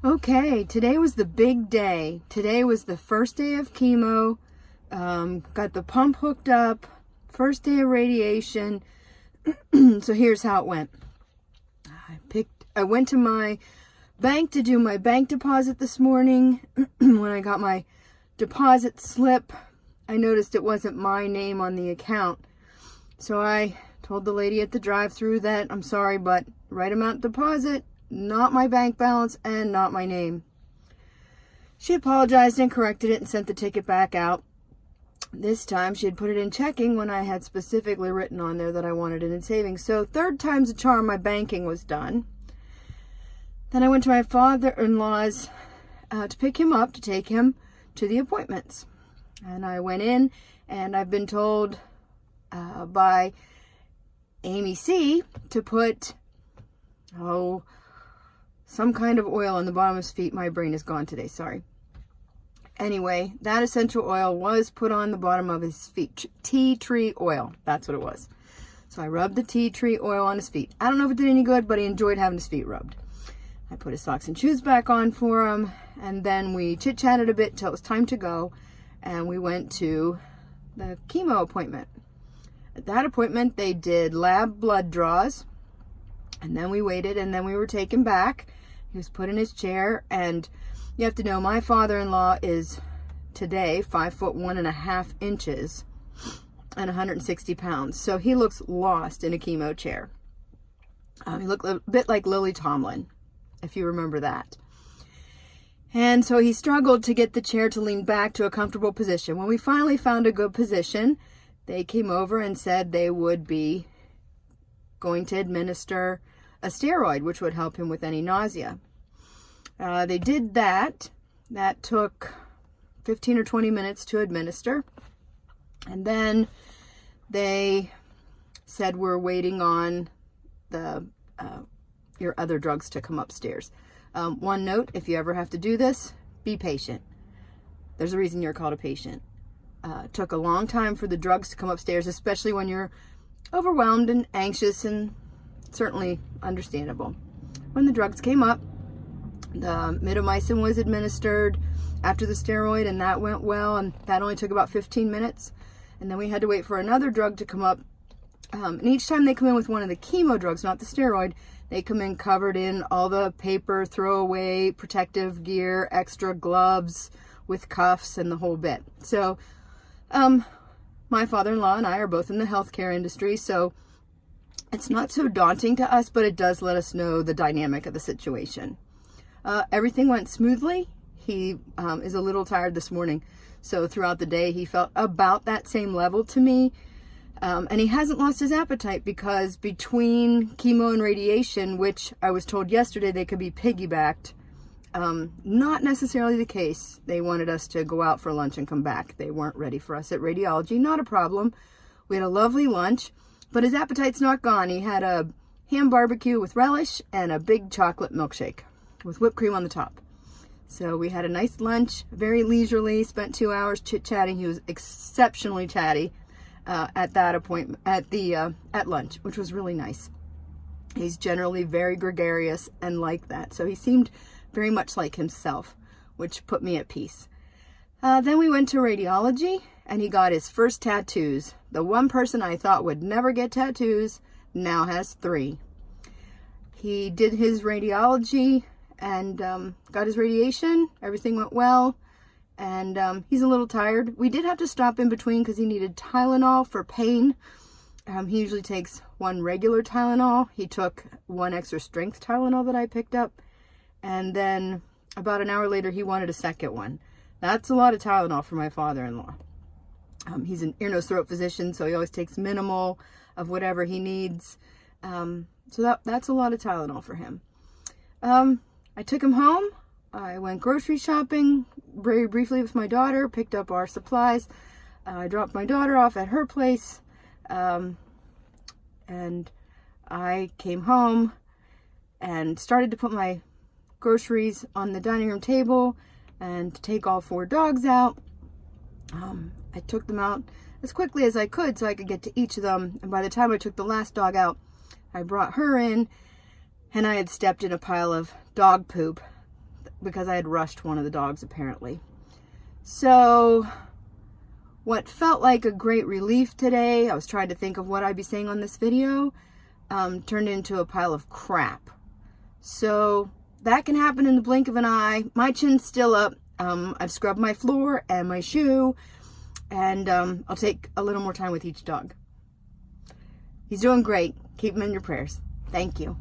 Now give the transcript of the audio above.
Okay, today was the big day. Today was the first day of chemo. Got the pump hooked up. First day of radiation. So here's how it went. I went to my bank to do my bank deposit this morning. When I got my deposit slip, I noticed it wasn't my name on the account. So I told the lady at the drive-thru that I'm sorry, but right amount deposit, not my bank balance, and not my name. She apologized and corrected it and sent the ticket back out. This time she had put it in checking when I had specifically written on there that I wanted it in savings. So third time's a charm, my banking was done. Then I went to my father-in-law's to pick him up, to take him to the appointments. And I went in, and I've been told by Amy C. to put, some kind of oil on the bottom of his feet. My brain is gone today, sorry. Anyway, that essential oil was put on the bottom of his feet. Tea tree oil, that's what it was. So I rubbed the tea tree oil on his feet. I don't know if it did any good, but he enjoyed having his feet rubbed. I put his socks and shoes back on for him, and then we chit-chatted a bit till it was time to go, and we went to the chemo appointment. At that appointment, they did lab blood draws, and then we waited, and then we were taken back. He was put in his chair, and you have to know, my father-in-law is today 5'1.5" and 160 pounds. So he looks lost in a chemo chair. He looked a bit like Lily Tomlin, if you remember that. And so he struggled to get the chair to lean back to a comfortable position. When we finally found a good position, they came over and said they would be going to administer a steroid, which would help him with any nausea. They did that. That took 15 or 20 minutes to administer. And then they said, we're waiting on your other drugs to come upstairs. One note, if you ever have to do this, be patient. There's a reason you're called a patient. It took a long time for the drugs to come upstairs, especially when you're overwhelmed and anxious, and certainly understandable. When the drugs came up, the mitomycin was administered after the steroid, and that went well, and that only took about 15 minutes. And then we had to wait for another drug to come up. And each time they come in with one of the chemo drugs, not the steroid, they come in covered in all the paper, throwaway, protective gear, extra gloves with cuffs and the whole bit. So my father-in-law and I are both in the healthcare industry, so it's not so daunting to us, but it does let us know the dynamic of the situation. Everything went smoothly. He is a little tired this morning, so throughout the day he felt about that same level to me. And he hasn't lost his appetite, because between chemo and radiation, which I was told yesterday they could be piggybacked, not necessarily the case. They wanted us to go out for lunch and come back. They weren't ready for us at radiology. Not a problem. We had a lovely lunch, but his appetite's not gone. He had a ham barbecue with relish and a big chocolate milkshake with whipped cream on the top. So we had a nice lunch, very leisurely, spent 2 hours chit-chatting. He was exceptionally chatty at that appointment, at lunch, which was really nice. He's generally very gregarious and like that, so he seemed very much like himself, which put me at peace. Then we went to radiology, and he got his first tattoos. The one person I thought would never get tattoos now has 3. He did his radiology and got his radiation. Everything went well, and he's a little tired. We did have to stop in between because he needed Tylenol for pain. He usually takes 1 regular Tylenol. He took 1 extra strength Tylenol that I picked up, and then about an hour later he wanted a second one. That's a lot of Tylenol for my father-in-law. He's an ear, nose, throat physician, so he always takes minimal of whatever he needs. So that's a lot of Tylenol for him. I took him home. I went grocery shopping very briefly with my daughter, picked up our supplies. I dropped my daughter off at her place, and I came home and started to put my groceries on the dining room table and to take all 4 dogs out. I took them out as quickly as I could so I could get to each of them, and by the time I took the last dog out, I brought her in, and I had stepped in a pile of dog poop because I had rushed one of the dogs apparently. So what felt like a great relief today, I was trying to think of what I'd be saying on this video, turned into a pile of crap. So that can happen in the blink of an eye. My chin's still up. I've scrubbed my floor and my shoe, and I'll take a little more time with each dog. He's doing great. Keep him in your prayers. Thank you.